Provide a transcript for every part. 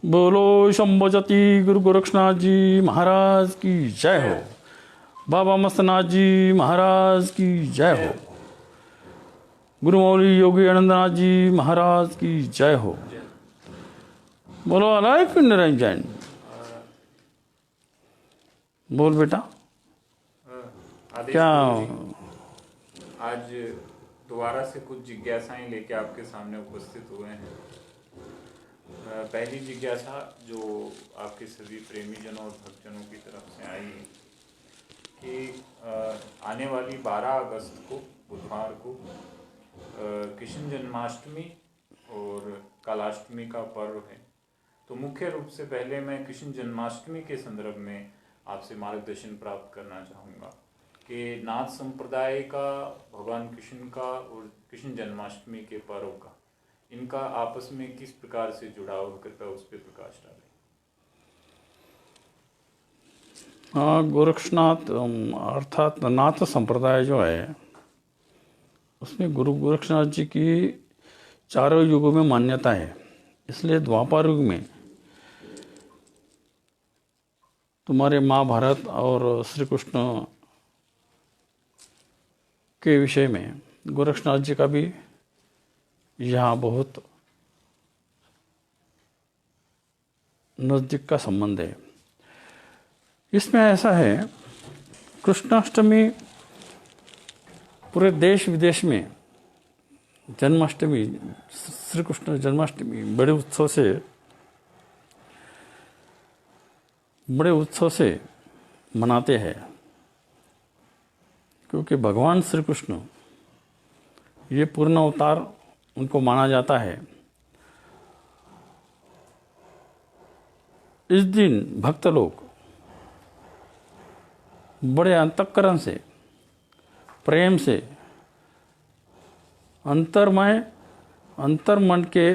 बोलो शंभोजती गुरु गोरक्षनाथ जी महाराज की जय हो। बाबा मस्तनाथ जी महाराज की जय हो। गुरु मौली योगी आनंदनाथ जी महाराज की जय हो। बोलो अलाय पिंड निरंजन। बोल बेटा आदेश क्या। गुरुजी, आज दोबारा से कुछ जिज्ञासाएं लेके आपके सामने उपस्थित हुए हैं। पहली जिज्ञासा जो आपके सभी प्रेमी जनों और भक्तजनों की तरफ से आई है कि आने वाली 12 अगस्त को बुधवार को कृष्ण जन्माष्टमी और कालाष्टमी का पर्व है। तो मुख्य रूप से पहले मैं कृष्ण जन्माष्टमी के संदर्भ में आपसे मार्गदर्शन प्राप्त करना चाहूँगा कि नाथ संप्रदाय का, भगवान कृष्ण का और कृष्ण जन्माष्टमी के पर्व का, इनका आपस में किस प्रकार से जुड़ाव, कृपया उस पर प्रकाश डालें। हाँ, गोरक्षनाथ अर्थात नाथ संप्रदाय जो है उसमें गुरु गोरक्षनाथ जी की चारों युगों में मान्यता है। इसलिए द्वापर युग में तुम्हारे महाभारत और श्री कृष्ण के विषय में गोरक्षनाथ जी का भी यहाँ बहुत नज़दीक का संबंध है। इसमें ऐसा है, कृष्णाष्टमी पूरे देश विदेश में जन्माष्टमी, श्री कृष्ण जन्माष्टमी बड़े उत्सव से मनाते हैं, क्योंकि भगवान श्री कृष्ण ये पूर्ण अवतार उनको माना जाता है। इस दिन भक्त लोग बड़े अंतःकरण से, प्रेम से, अंतर्मन के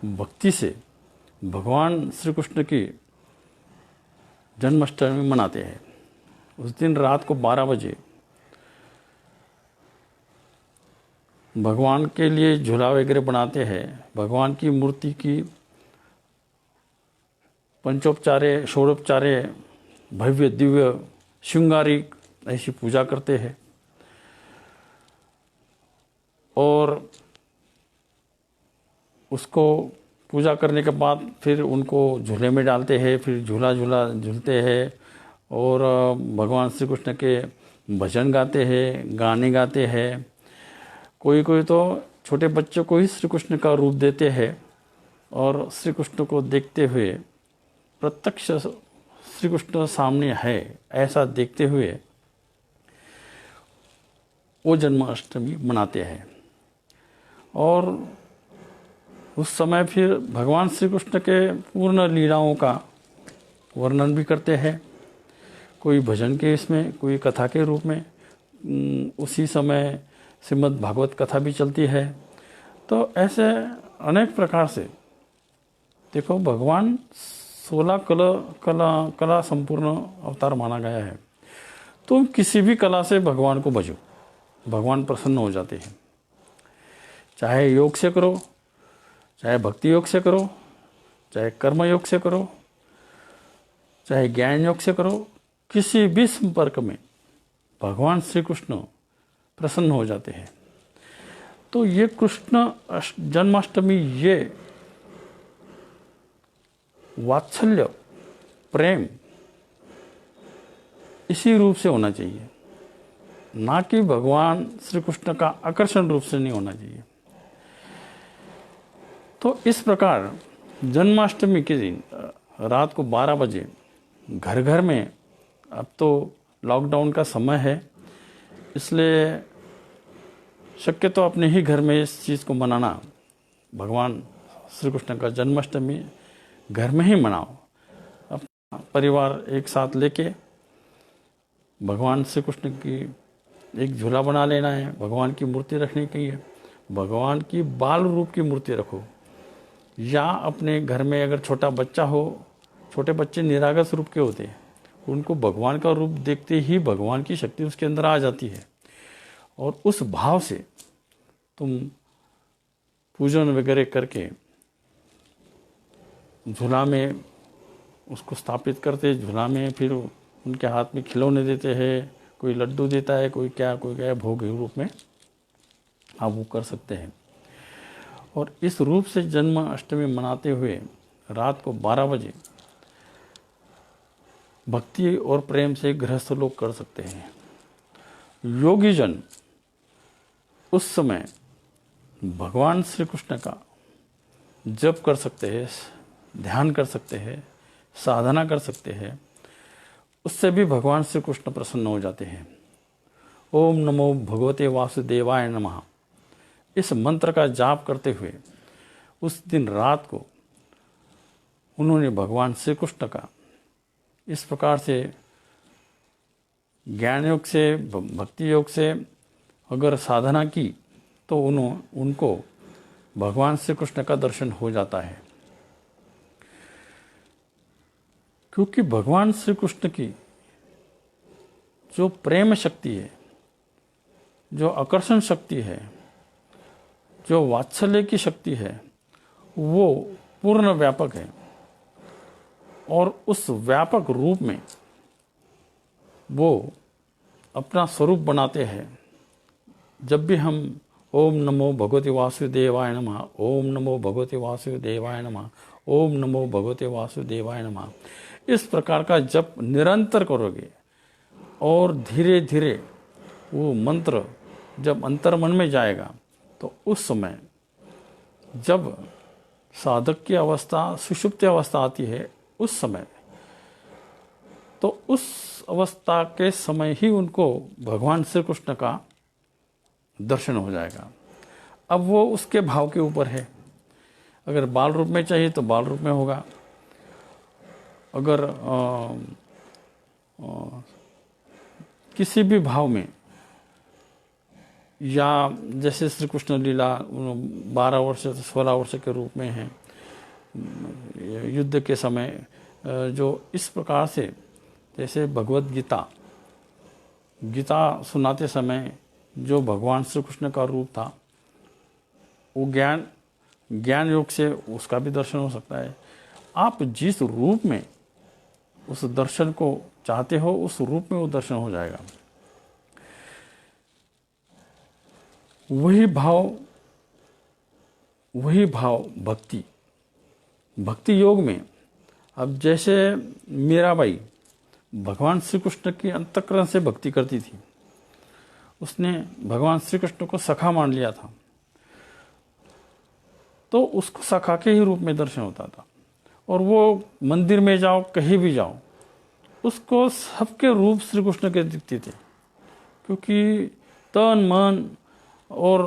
भक्ति से भगवान श्री कृष्ण की जन्माष्टमी मनाते हैं। उस दिन रात को 12 बजे भगवान के लिए झूला वगैरह बनाते हैं। भगवान की मूर्ति की पंचोपचारे, षोडोपचारे, भव्य दिव्य श्रृंगारिक ऐसी पूजा करते हैं और उसको पूजा करने के बाद फिर उनको झूले में डालते हैं, फिर झूलते हैं और भगवान श्री कृष्ण के भजन गाते हैं, गाने गाते हैं। कोई तो छोटे बच्चों को ही श्री कृष्ण का रूप देते हैं और श्री कृष्ण को देखते हुए, प्रत्यक्ष श्री कृष्ण सामने है ऐसा देखते हुए वो जन्माष्टमी मनाते हैं। और उस समय फिर भगवान श्री कृष्ण के पूर्ण लीलाओं का वर्णन भी करते हैं, कोई भजन के इसमें, कोई कथा के रूप में। उसी समय श्रीमद् भागवत कथा भी चलती है। तो ऐसे अनेक प्रकार से देखो, भगवान 16 कला संपूर्ण अवतार माना गया है। तुम किसी भी कला से भगवान को भजो, भगवान प्रसन्न हो जाते हैं। चाहे योग से करो, चाहे भक्ति योग से करो, चाहे कर्म योग से करो, चाहे ज्ञान योग से करो, किसी भी संपर्क में भगवान श्री कृष्ण प्रसन्न हो जाते हैं। तो ये कृष्ण जन्माष्टमी, ये वात्सल्य, प्रेम इसी रूप से होना चाहिए, ना कि भगवान श्री कृष्ण का आकर्षण रूप से नहीं होना चाहिए। तो इस प्रकार जन्माष्टमी के दिन रात को 12 बजे घर घर में, अब तो लॉकडाउन का समय है, इसलिए शक्य तो अपने ही घर में इस चीज़ को मनाना, भगवान श्री कृष्ण का जन्माष्टमी घर में ही मनाओ। अपना परिवार एक साथ लेके भगवान श्री कृष्ण की एक झूला बना लेना है, भगवान की मूर्ति रखने की है। भगवान की बाल रूप की मूर्ति रखो, या अपने घर में अगर छोटा बच्चा हो, छोटे बच्चे निरागस रूप के होते हैं, उनको भगवान का रूप देखते ही भगवान की शक्ति उसके अंदर आ जाती है और उस भाव से तुम पूजन वगैरह करके झूला में उसको स्थापित करते, झूला में फिर उनके हाथ में खिलौने देते हैं, कोई लड्डू देता है, कोई क्या भोग के रूप में आप वो कर सकते हैं। और इस रूप से जन्माष्टमी मनाते हुए रात को 12 बजे भक्ति और प्रेम से गृहस्थ लोग कर सकते हैं। योगी जन उस समय भगवान श्री कृष्ण का जप कर सकते हैं, ध्यान कर सकते हैं, साधना कर सकते हैं। उससे भी भगवान श्री कृष्ण प्रसन्न हो जाते हैं। ओम नमो भगवते वासुदेवाय नमः इस मंत्र का जाप करते हुए उस दिन रात को उन्होंने भगवान श्री कृष्ण का इस प्रकार से ज्ञान योग से, भक्ति योग से अगर साधना की तो उनको भगवान श्री कृष्ण का दर्शन हो जाता है। क्योंकि भगवान श्री कृष्ण की जो प्रेम शक्ति है, जो आकर्षण शक्ति है, जो वात्सल्य की शक्ति है, वो पूर्ण व्यापक है। और उस व्यापक रूप में वो अपना स्वरूप बनाते हैं। जब भी हम ओम नमो भगवते वासुदेवाय नमः, ओम नमो भगवते वासुदेवाय नमः, ओम नमो भगवते वासुदेवाय नमः इस प्रकार का जप निरंतर करोगे और धीरे धीरे वो मंत्र जब अंतर्मन में जाएगा तो उस समय जब साधक की अवस्था सुषुप्ति अवस्था आती है, उस समय तो उस अवस्था के समय ही उनको भगवान श्री कृष्ण का दर्शन हो जाएगा। अब वो उसके भाव के ऊपर है। अगर बाल रूप में चाहिए तो बाल रूप में होगा। अगर किसी भी भाव में, या जैसे श्री कृष्ण लीला 12 वर्ष से 16 वर्ष के रूप में है, युद्ध के समय जो इस प्रकार से, जैसे भगवत गीता सुनाते समय जो भगवान श्री कृष्ण का रूप था, वो ज्ञान योग से उसका भी दर्शन हो सकता है। आप जिस रूप में उस दर्शन को चाहते हो उस रूप में वो दर्शन हो जाएगा। वही भाव भक्ति योग में, अब जैसे मीराबाई भगवान श्री कृष्ण की अंतःकरण से भक्ति करती थी, उसने भगवान श्री कृष्ण को सखा मान लिया था, तो उसको सखा के ही रूप में दर्शन होता था। और वो मंदिर में जाओ, कहीं भी जाओ, उसको सबके रूप श्री कृष्ण के दिखते थे, क्योंकि तन मन और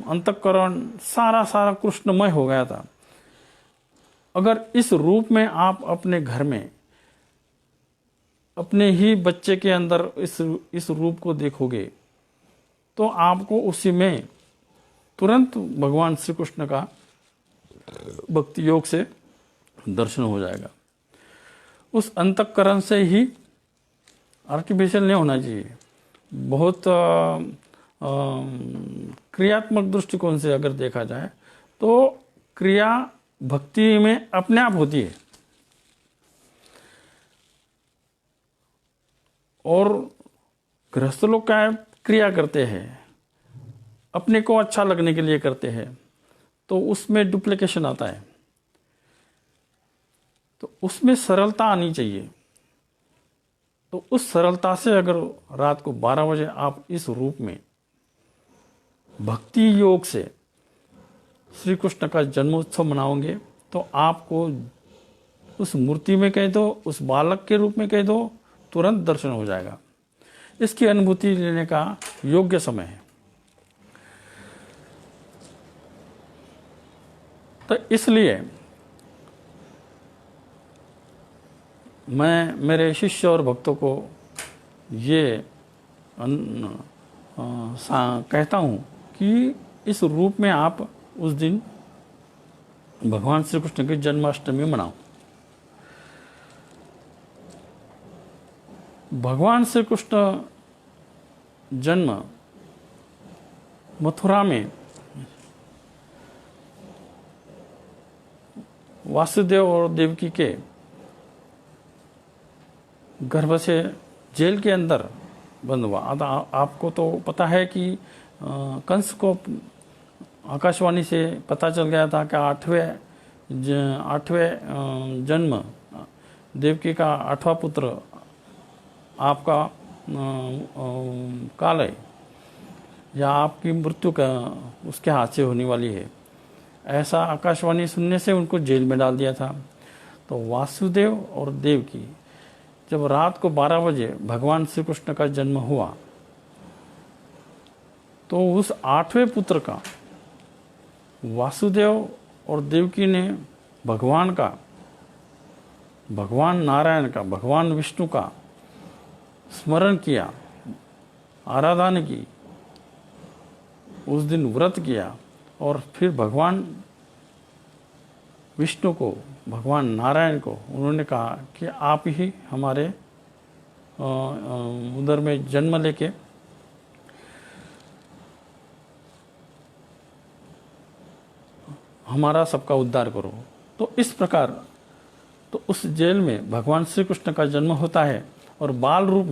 अंतःकरण सारा कृष्णमय हो गया था। अगर इस रूप में आप अपने घर में अपने ही बच्चे के अंदर इस रूप को देखोगे तो आपको उसी में तुरंत भगवान श्री कृष्ण का भक्ति योग से दर्शन हो जाएगा। उस अंतःकरण से ही, आर्टिफिशियल नहीं होना चाहिए, बहुत क्रियात्मक दृष्टिकोण से अगर देखा जाए तो क्रिया भक्ति में अपने आप होती है। और गृहस्थ लोग क्या क्रिया करते हैं, अपने को अच्छा लगने के लिए करते हैं, तो उसमें डुप्लीकेशन आता है। तो उसमें सरलता आनी चाहिए। तो उस सरलता से अगर रात को 12 बजे आप इस रूप में भक्ति योग से श्री कृष्ण का जन्मोत्सव मनाओगे तो आपको उस मूर्ति में कह दो, उस बालक के रूप में कह दो, तुरंत दर्शन हो जाएगा। इसकी अनुभूति लेने का योग्य समय है। तो इसलिए मैं मेरे शिष्य और भक्तों को ये कहता हूँ कि इस रूप में आप उस दिन भगवान श्री कृष्ण की जन्माष्टमी मनाओ। भगवान श्री कृष्ण जन्म मथुरा में वासुदेव और देवकी के गर्भ से जेल के अंदर बंद हुआ। आपको तो पता है कि कंस को आकाशवाणी से पता चल गया था कि आठवें जन्म देवकी का 8वां पुत्र आपका काल है या आपकी मृत्यु का उसके हाथ से होने वाली है। ऐसा आकाशवाणी सुनने से उनको जेल में डाल दिया था। तो वासुदेव और देवकी जब रात को 12 बजे भगवान श्री कृष्ण का जन्म हुआ तो उस 8वें पुत्र का वासुदेव और देवकी ने भगवान नारायण का, भगवान विष्णु का स्मरण किया, आराधना की, उस दिन व्रत किया और फिर भगवान विष्णु को, भगवान नारायण को उन्होंने कहा कि आप ही हमारे उदर में जन्म लेके हमारा सबका उद्धार करो। तो इस प्रकार तो उस जेल में भगवान श्री कृष्ण का जन्म होता है और बाल रूप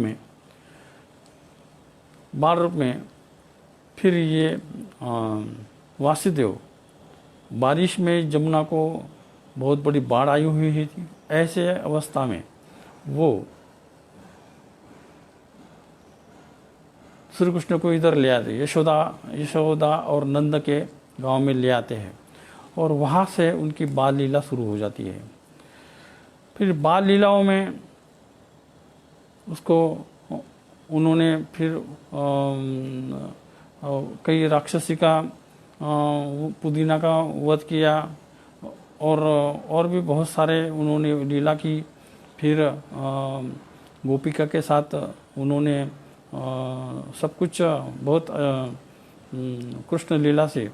में फिर ये वासुदेव बारिश में जमुना को बहुत बड़ी बाढ़ आई हुई थी। ऐसे अवस्था में वो श्री कृष्ण को इधर ले आते, यशोदा और नंद के गांव में ले आते हैं और वहाँ से उनकी बाल लीला शुरू हो जाती है। फिर बाल लीलाओं में उसको उन्होंने फिर कई राक्षसी का पुदीना का वध किया और भी बहुत सारे उन्होंने लीला की। फिर गोपिका के साथ उन्होंने सब कुछ बहुत कृष्ण लीला से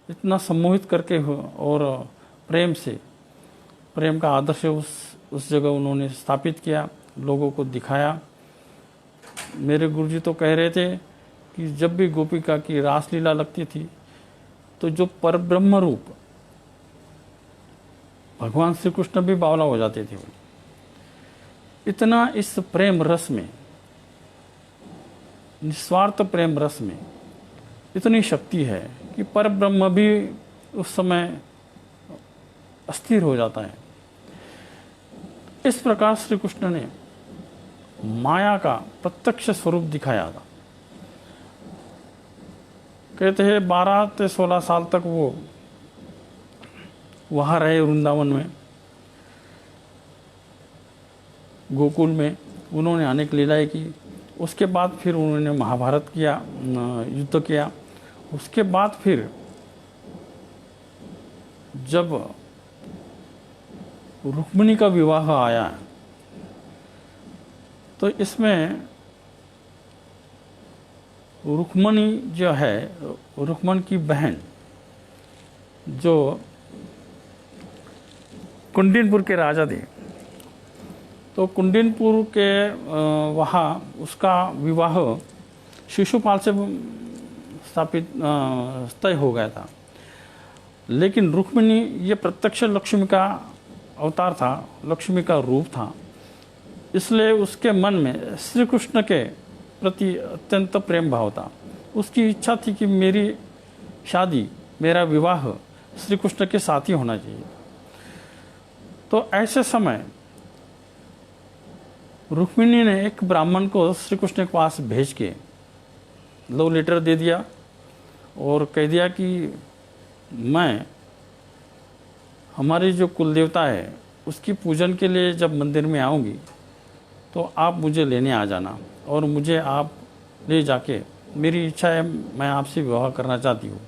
इतना सम्मोहित करके और प्रेम का आदर्श उस जगह उन्होंने स्थापित किया, लोगों को दिखाया। मेरे गुरुजी तो कह रहे थे कि जब भी गोपिका की रासलीला लगती थी तो जो परब्रह्म रूप भगवान श्री कृष्ण भी बावला हो जाते थे। इतना इस प्रेम रस में, निस्वार्थ प्रेम रस में इतनी शक्ति है कि परब्रह्म भी उस समय अस्थिर हो जाता है। इस प्रकार श्री कृष्ण ने माया का प्रत्यक्ष स्वरूप दिखाया था। कहते हैं 12 से 16 साल तक वो वहाँ रहे वृंदावन में, गोकुल में उन्होंने अनेक लीलाएं की। उसके बाद फिर उन्होंने महाभारत किया, युद्ध किया। उसके बाद फिर जब रुक्मिणी का विवाह आया तो इसमें रुक्मिणी जो है, रुक्मन की बहन जो कुंडिनपुर के राजा थे, तो कुंडिनपुर के वहाँ उसका विवाह शिशुपाल से तय हो गया था। लेकिन रुक्मिणी ये प्रत्यक्ष लक्ष्मी का अवतार था, लक्ष्मी का रूप था, इसलिए उसके मन में श्री कृष्ण के प्रति अत्यंत प्रेम भाव था। उसकी इच्छा थी कि मेरी शादी, मेरा विवाह श्री कृष्ण के साथ ही होना चाहिए। तो ऐसे समय रुक्मिणी ने एक ब्राह्मण को श्री कृष्ण के पास भेज के लव लेटर दे दिया और कह दिया कि मैं हमारी जो कुल देवता है उसकी पूजन के लिए जब मंदिर में आऊँगी तो आप मुझे लेने आ जाना और मुझे आप ले जाके, मेरी इच्छा है मैं आपसे विवाह करना चाहती हूँ।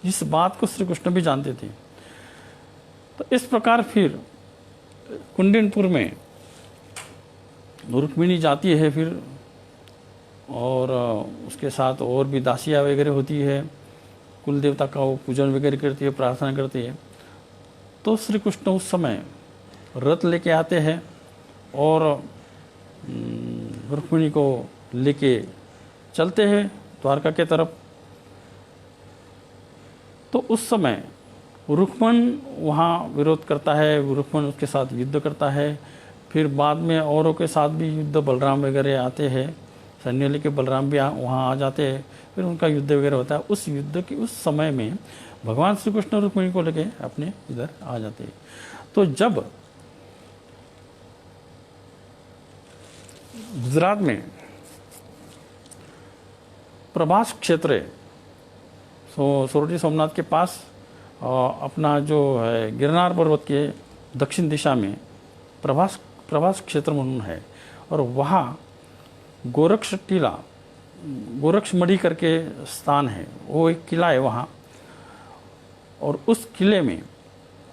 इस बात को श्री कृष्ण भी जानते थे। तो इस प्रकार फिर कुंडिनपुर में रुक्मिणी जाती है फिर, और उसके साथ और भी दासियाँ वगैरह होती है, कुल देवता का वो पूजन वगैरह करती है, प्रार्थना करती है। तो श्री कृष्ण उस समय रथ लेके आते हैं और रुक्मिणी को लेके चलते हैं द्वारका के तरफ। तो उस समय रुक्मन वहाँ विरोध करता है, रुक्मन उसके साथ युद्ध करता है। फिर बाद में औरों के साथ भी युद्ध, बलराम वगैरह आते हैं, सैन्य लेके बलराम भी वहाँ आ जाते हैं, फिर उनका युद्ध वगैरह होता है। उस युद्ध के उस समय में भगवान श्री कृष्ण रुक्मिणी को लेके अपने इधर आ जाते हैं। तो जब गुजरात में प्रभास क्षेत्र है, सोरठी सोमनाथ के पास अपना जो है गिरनार पर्वत के दक्षिण दिशा में प्रभास क्षेत्र म्हणून है, और वहाँ गोरक्ष टीला, गोरक्षमढ़ी करके स्थान है, वो एक किला है वहाँ। और उस किले में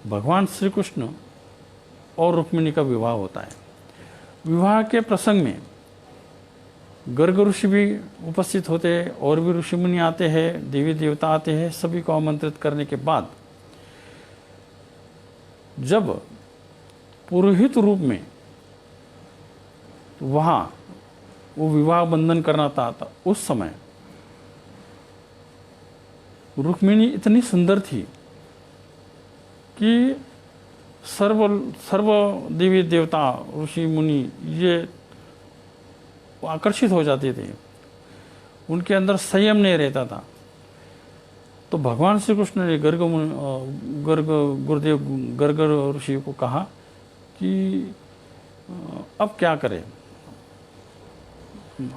भगवान श्री कृष्ण और रुक्मिणी का विवाह होता है। विवाह के प्रसंग में गर्ग ऋषि भी उपस्थित होते हैं, और भी ऋषि मुनि आते हैं, देवी देवता आते हैं। सभी को आमंत्रित करने के बाद जब पुरोहित रूप में वहाँ वो विवाह बंधन करना था, उस समय रुक्मिणी इतनी सुंदर थी कि सर्व देवी देवता ऋषि मुनि ये आकर्षित हो जाते थे, उनके अंदर संयम नहीं रहता था। तो भगवान श्री कृष्ण ने गर्ग ऋषि को कहा कि अब क्या करें,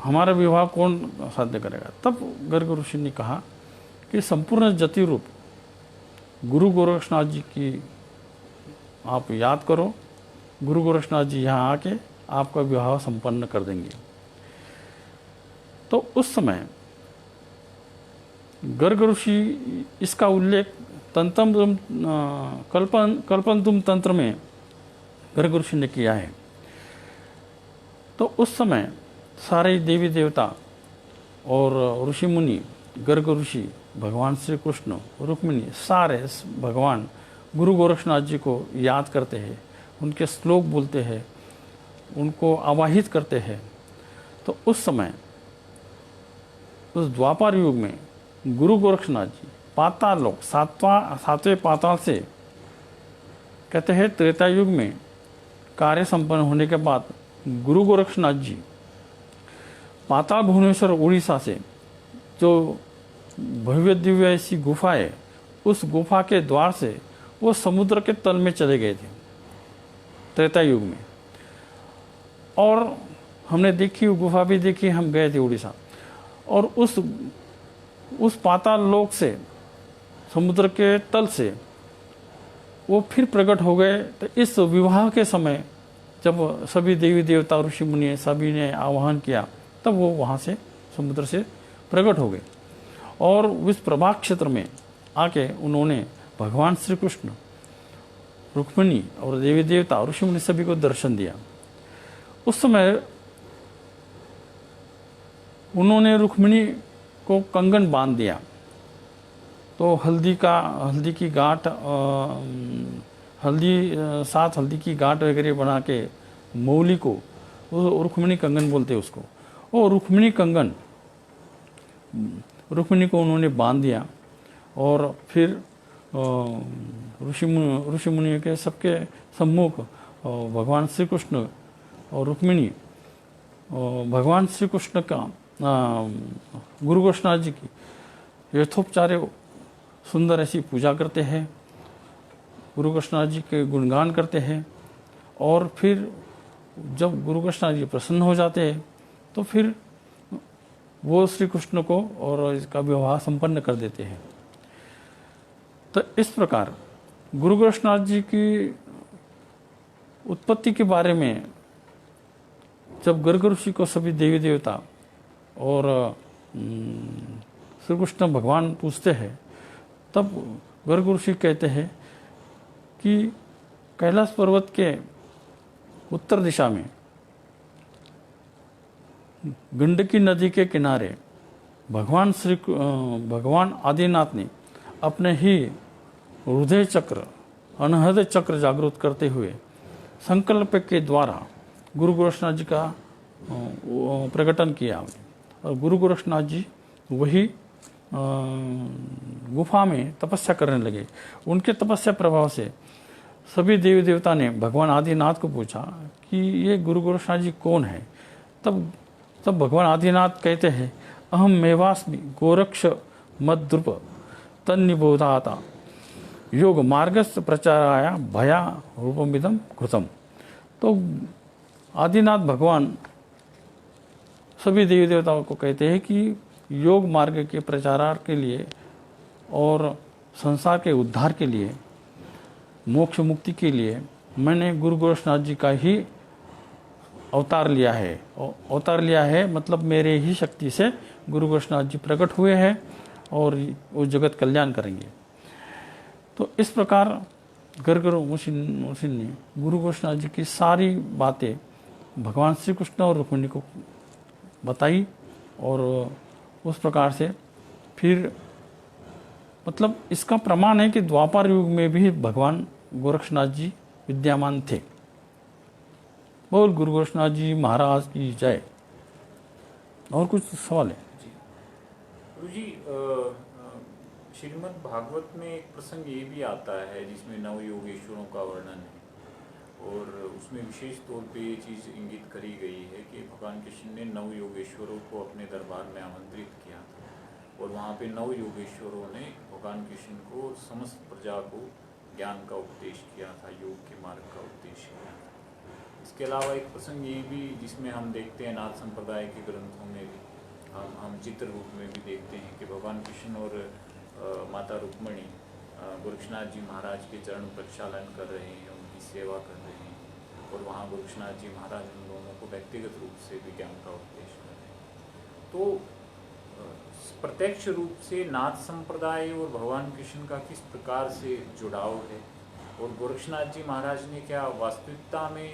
हमारा विवाह कौन साध्य करेगा। तब गर्ग ऋषि ने कहा कि संपूर्ण जति रूप गुरु गोरक्षनाथ जी की आप याद करो, गुरु गोरक्षनाथ जी यहाँ आके आपका विवाह संपन्न कर देंगे। तो उस समय गर्ग ऋषि इसका उल्लेख कल्पन तंत्र में गर्ग ऋषि ने किया है। तो उस समय सारे देवी देवता और ऋषि मुनि, गर्ग ऋषि, भगवान श्री कृष्ण, रुक्मिणी, सारे भगवान गुरु गोरक्षनाथ जी को याद करते हैं, उनके श्लोक बोलते हैं, उनको आवाहित करते हैं। तो उस समय उस द्वापर युग में गुरु गोरक्षनाथ जी पाताल लोक सातवें पाताल से, कहते हैं त्रेता युग में कार्य संपन्न होने के बाद गुरु गोरक्षनाथ जी पाताल भुवनेश्वर उड़ीसा से जो भव्य दिव्य ऐसी गुफा है, उस गुफा के द्वार से वो समुद्र के तल में चले गए थे त्रेता युग में। और हमने देखी, वो गुफा भी देखी, हम गए थे उड़ीसा। और उस पाताल लोक से, समुद्र के तल से वो फिर प्रकट हो गए। तो इस विवाह के समय जब सभी देवी देवता ऋषि मुनि सभी ने आह्वान किया, तब वो वहाँ से समुद्र से प्रकट हो गए। और इस प्रभा क्षेत्र में आके उन्होंने भगवान श्री कृष्ण, रुक्मिणी और देवी देवता ऋषि मुनि सभी को दर्शन दिया। उस समय उन्होंने रुक्मिणी को कंगन बांध दिया। तो हल्दी की गांठ, साथ हल्दी की गांठ वगैरह बना के मौली को रुक्मिणी कंगन बोलते हैं उसको। और रुक्मिणी कंगन रुक्मिणी को उन्होंने बांध दिया। और फिर ऋषि मुनि के सबके सम्मुख भगवान श्री कृष्ण और रुक्मिणी भगवान श्री कृष्ण का गुरु गोरक्षनाथ जी की यथोपचार सुंदर ऐसी पूजा करते हैं, गुरु गोरक्षनाथ जी के गुणगान करते हैं। और फिर जब गुरु गोरक्षनाथ जी प्रसन्न हो जाते हैं, तो फिर वो श्री कृष्ण को और इसका विवाह संपन्न कर देते हैं। तो इस प्रकार गुरु गोरक्षनाथ जी की उत्पत्ति के बारे में जब गर्ग ऋषि को सभी देवी देवता और श्री कृष्ण भगवान पूछते हैं, तब गर्ग ऋषि कहते हैं कि कैलाश पर्वत के उत्तर दिशा में गंडकी नदी के किनारे भगवान आदिनाथ ने अपने ही हृदय चक्र, अनहद चक्र जागृत करते हुए संकल्प के द्वारा गुरु गोरक्षनाथ जी का प्रकटन किया। और गुरु गोरक्षनाथ जी वही गुफा में तपस्या करने लगे। उनके तपस्या प्रभाव से सभी देवी देवता ने भगवान आदिनाथ को पूछा कि ये गुरु गोरक्षनाथ जी कौन है। तब भगवान आदिनाथ कहते हैं, अहम मेवास्मि गोरक्ष मद्रुप तन्निबोधाता योग मार्गस्थ प्रचाराया भया रूपमिदम कृतम। तो आदिनाथ भगवान सभी देवी देवताओं को कहते हैं कि योग मार्ग के प्रचार के लिए और संसार के उद्धार के लिए, मोक्ष मुक्ति के लिए मैंने गुरु गोरक्षनाथ जी का ही अवतार लिया है। अवतार लिया है मतलब मेरे ही शक्ति से गुरु गोरक्षनाथ जी प्रकट हुए हैं और वो जगत कल्याण करेंगे। तो इस प्रकार गर्गर मुसिन ने गुरु गोरक्षनाथ जी की सारी बातें भगवान श्री कृष्ण और रुक्मिणी को बताई और उस प्रकार से फिर मतलब इसका प्रमाण है कि द्वापर युग में भी भगवान गोरक्षनाथ जी विद्यमान थे। बोल गुरु गोरक्षनाथ जी महाराज की जय। और कुछ सवाल है? गुरु जी, श्रीमद् भागवत में एक प्रसंग ये भी आता है जिसमें नव योगेश्वरों का वर्णन है और उसमें विशेष तौर पे ये चीज़ इंगित करी गई है कि भगवान कृष्ण ने नव योगेश्वरों को अपने दरबार में आमंत्रित किया था और वहाँ पे नव योगेश्वरों ने भगवान कृष्ण को समस्त प्रजा को ज्ञान का उपदेश किया था, योग के मार्ग का उपदेश किया था। इसके अलावा एक प्रसंग ये भी जिसमें हम देखते हैं नाथ संप्रदाय के ग्रंथों में भी हम चित्र रूप में भी देखते हैं कि भगवान कृष्ण और माता रुक्मिणी गोरक्षनाथ जी महाराज के चरण प्रक्षालन कर रहे हैं, उनकी सेवा कर रहे हैं और वहाँ गोरक्षनाथ जी महाराज उन दोनों को व्यक्तिगत रूप से भी ज्ञान का उपदेश कर रहे हैं। तो प्रत्यक्ष रूप से नाथ संप्रदाय और भगवान कृष्ण का किस प्रकार से जुड़ाव है और गोरक्षनाथ जी महाराज ने क्या वास्तविकता में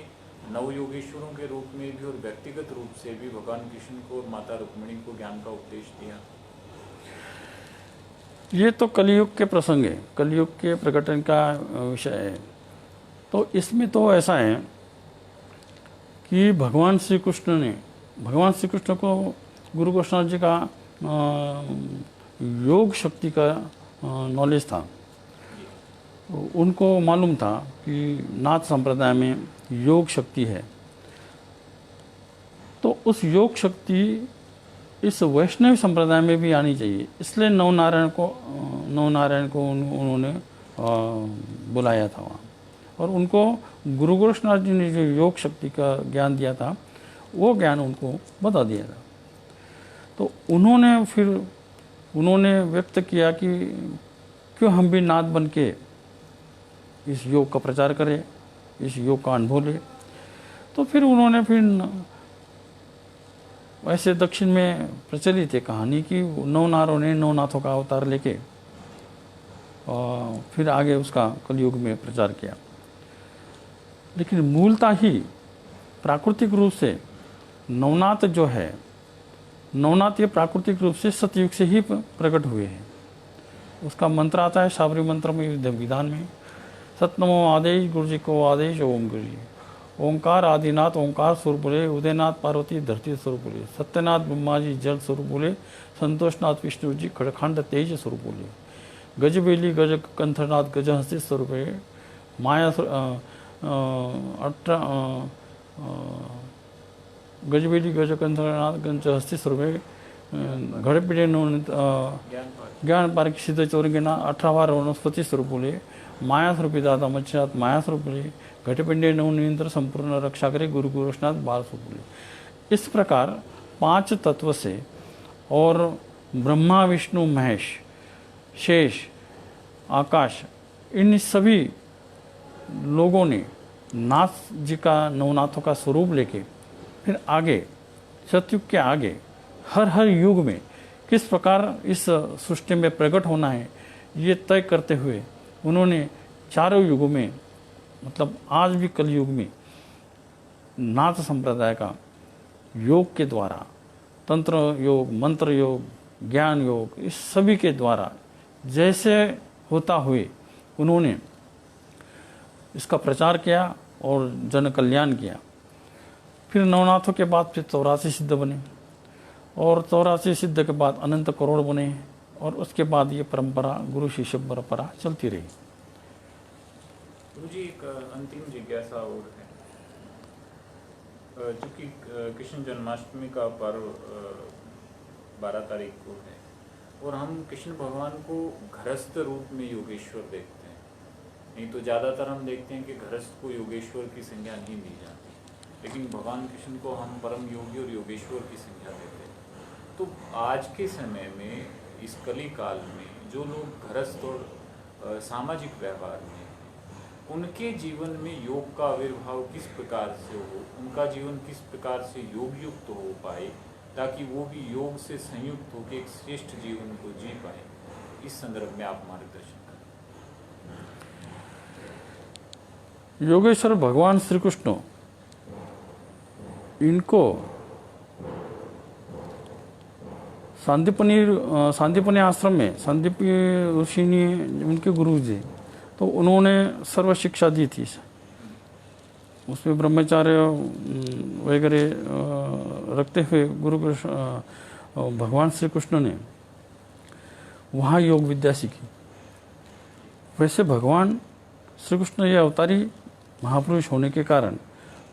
नव योगेश्वरों के रूप में भी और व्यक्तिगत रूप से भी भगवान कृष्ण को और माता रुक्मिणी को ज्ञान का उपदेश दिया? ये तो कलयुग के प्रसंग है, कलयुग के प्रकटन का विषय है। तो इसमें तो ऐसा है कि भगवान श्री कृष्ण को गुरु गोरक्षनाथ जी का योग शक्ति का नॉलेज था। उनको मालूम था कि नाथ संप्रदाय में योग शक्ति है, तो उस योग शक्ति इस वैष्णव संप्रदाय में भी आनी चाहिए। इसलिए नवनारायण को उन्होंने बुलाया था वहाँ और उनको गुरु गोरक्षनाथ जी ने जो योग शक्ति का ज्ञान दिया था वो ज्ञान उनको बता दिया था। तो उन्होंने व्यक्त किया कि क्यों हम भी नाथ बन के इस योग का प्रचार करें, इस योग का अनुभव ले। तो फिर उन्होंने वैसे दक्षिण में प्रचलित है कहानी कि नवनारों ने नवनाथों का अवतार लेके फिर आगे उसका कलयुग में प्रचार किया। लेकिन मूलतः ही प्राकृतिक रूप से नवनाथ जो है, नवनाथ ये प्राकृतिक रूप से सतयुग से ही प्रकट हुए हैं। उसका मंत्र आता है शाबरी मंत्र में विधान में, सतनमो आदेश गुरु जी को आदेश ओम गुरु जी, ओंकार आदिनाथ ओंकार स्वरूप बोले, उदयनाथ पार्वती धरती स्वरूप बोले, सत्यनाथ ब्रह्मा जी जल स्वरूप बोले, संतोषनाथ विष्णु जी खड़खंड तेज स्वरूप बोले, गजबेली गज कंथनाथ गजहस्ती स्वरूप है, माया गजबेली गज कंथनाथ गजहस्ती स्वरूप है, घड़े पीड़े ज्ञान पारक सिद्ध चौरंगिना 18 बार वनस्पति स्वरूप बोले, माया स्वरूपी दादा मच्छनाथ माया स्वरूप बोले, घटपिंडे नवनियंत्र संपूर्ण रक्षा करे गुरु गोरक्षनाथ बाल स्वरूप बोले। इस प्रकार 5 तत्व से और ब्रह्मा विष्णु महेश शेष आकाश इन सभी लोगों ने नाथ जी का नवनाथों का स्वरूप लेके फिर आगे सतयुग के आगे हर युग में किस प्रकार इस सृष्टि में प्रकट होना है ये तय करते हुए उन्होंने चारों युगों में मतलब आज भी कलयुग में नाथ संप्रदाय का योग के द्वारा तंत्र योग, मंत्र योग, ज्ञान योग इस सभी के द्वारा जैसे होता हुए उन्होंने इसका प्रचार किया और जन कल्याण किया। फिर नवनाथों के बाद फिर 84 सिद्ध बने और 84 सिद्ध के बाद अनंत करोड़ बने और उसके बाद ये परंपरा गुरु शिष्य परंपरा चलती रही। गुरु जी, एक अंतिम जिज्ञासा और है। चूँकि कृष्ण जन्माष्टमी का पर्व 12 तारीख को है और हम कृष्ण भगवान को घरस्थ रूप में योगेश्वर देखते हैं, नहीं तो ज़्यादातर हम देखते हैं कि घरस्थ को योगेश्वर की संज्ञा नहीं दी जाती, लेकिन भगवान कृष्ण को हम परम योगी और योगेश्वर की संज्ञा देते हैं। तो आज के समय में, इस कली काल में, जो लोग घरस्थ और सामाजिक व्यवहार में, उनके जीवन में योग का आविर्भाव किस प्रकार से हो, उनका जीवन किस प्रकार से योग युक्त हो पाए, ताकि वो भी योग से संयुक्त होकर एक श्रेष्ठ जीवन को जी पाए, इस संदर्भ में आप मार्गदर्शन करें। योगेश्वर भगवान श्री कृष्ण, इनको सांदीपनी आश्रम में सांदीपनी ऋषि ने, उनके गुरु जी, तो उन्होंने सर्व शिक्षा दी थी। उसमें ब्रह्मचार्य वगैरह रखते हुए भगवान श्री कृष्ण ने वहाँ योग विद्या सीखी। वैसे भगवान श्री कृष्ण ये अवतारी महापुरुष होने के कारण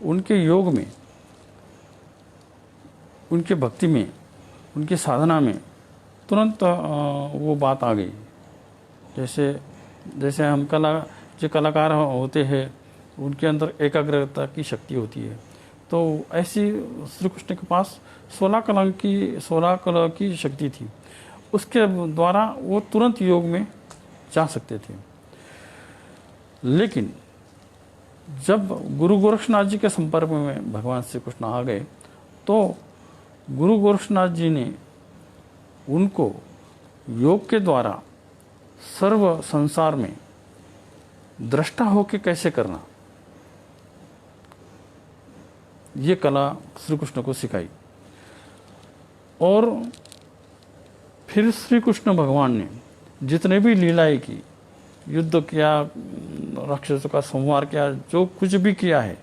उनके योग में, उनके भक्ति में, उनकी साधना में तुरंत वो बात आ गई। जैसे हम जो कलाकार होते हैं, उनके अंदर एकाग्रता की शक्ति होती है, तो ऐसी श्री कृष्ण के पास 16 कला की शक्ति थी। उसके द्वारा वो तुरंत योग में जा सकते थे। लेकिन जब गुरु गोरक्षनाथ जी के संपर्क में भगवान श्री कृष्ण आ गए, तो गुरु गोरक्षनाथ जी ने उनको योग के द्वारा सर्व संसार में दृष्टा होके कैसे करना, ये कला श्री कृष्ण को सिखाई। और फिर श्री कृष्ण भगवान ने जितने भी लीलाएं की, युद्ध किया, राक्षसों का संहार किया, जो कुछ भी किया है,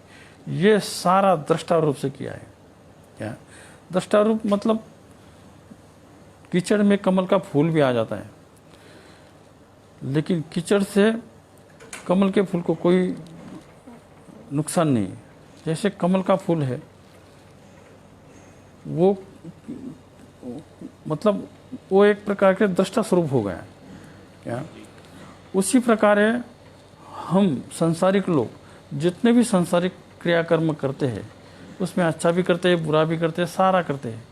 ये सारा दृष्टा रूप से किया है। क्या दृष्टा रूप मतलब कीचड़ में कमल का फूल भी आ जाता है, लेकिन कीचड़ से कमल के फूल को कोई नुकसान नहीं। जैसे कमल का फूल है, वो मतलब वो एक प्रकार के दृष्टा स्वरूप हो गया। क्या उसी प्रकार है, हम संसारिक लोग जितने भी संसारिक क्रियाकर्म करते हैं, उसमें अच्छा भी करते हैं, बुरा भी करते हैं, सारा करते हैं,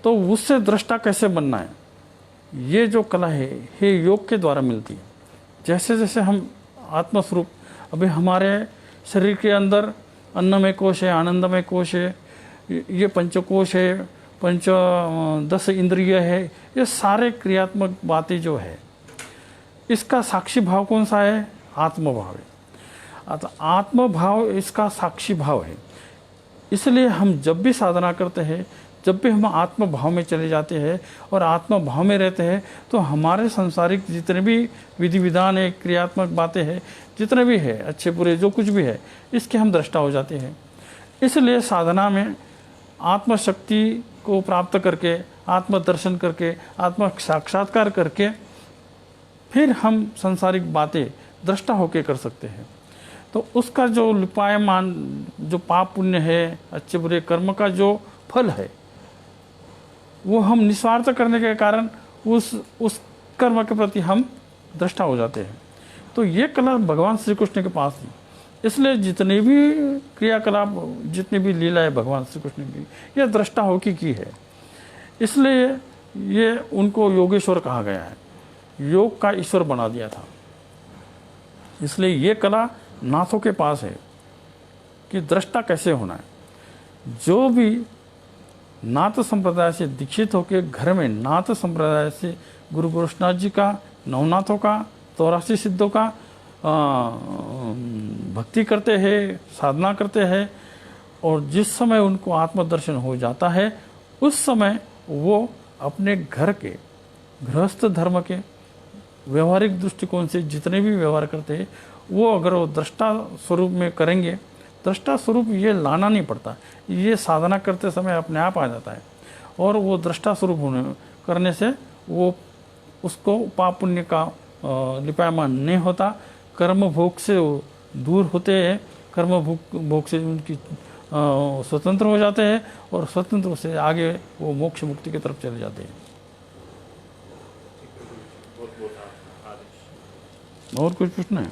तो उससे दृष्टा कैसे बनना है, ये जो कला है, ये योग के द्वारा मिलती है। जैसे जैसे हम आत्मस्वरूप, अभी हमारे शरीर के अंदर अन्नमय कोश है, आनंदमय कोश है, ये पंचकोश है, 10 इंद्रिय है, ये सारे क्रियात्मक बातें जो है, इसका साक्षी भाव कौन सा है? आत्मभाव है। अतः आत्मभाव इसका साक्षी भाव है। इसलिए हम जब भी साधना करते हैं, जब भी हम आत्म भाव में चले जाते हैं और आत्म भाव में रहते हैं, तो हमारे सांसारिक जितने भी विधि विधान है, क्रियात्मक बातें हैं, जितने भी है, अच्छे बुरे जो कुछ भी है, इसके हम दृष्टा हो जाते हैं। इसलिए साधना में आत्मशक्ति को प्राप्त करके, आत्मदर्शन करके, आत्म साक्षात्कार करके, फिर हम सांसारिक बातें दृष्टा होके कर सकते हैं। तो उसका जो लिपायमान, जो पाप पुण्य है, अच्छे बुरे कर्म का जो फल है, वो हम निस्वार्थ करने के कारण उस कर्म के प्रति हम दृष्टा हो जाते हैं। तो ये कला भगवान श्री कृष्ण के पास थी। इसलिए जितने भी क्रियाकलाप, जितनी भी लीला है भगवान श्री कृष्ण की, ये दृष्टा होके की है। इसलिए ये उनको योगेश्वर कहा गया है, योग का ईश्वर बना दिया था। इसलिए ये कला नाथों के पास है कि दृष्टा कैसे होना है। जो भी नाथ संप्रदाय से दीक्षित होकर घर में नाथ संप्रदाय से गुरु गोरक्षनाथ जी का, नवनाथों का, 84 सिद्धों का भक्ति करते हैं, साधना करते हैं, और जिस समय उनको आत्मदर्शन हो जाता है, उस समय वो अपने घर के गृहस्थ धर्म के व्यवहारिक दृष्टिकोण से जितने भी व्यवहार करते हैं, वो अगर वो दृष्टा स्वरूप में करेंगे, दृष्टा स्वरूप ये लाना नहीं पड़ता, ये साधना करते समय अपने आप आ जाता है। और वो दृष्टा स्वरूप करने से वो उसको पाप पुण्य का लिपायमान नहीं होता, कर्म भोग से वो दूर होते हैं, कर्म भोग से उनकी स्वतंत्र हो जाते हैं और स्वतंत्र से आगे वो मोक्ष मुक्ति की तरफ चले जाते हैं। बहुत बहुत आदेश। और कुछ पूछना है?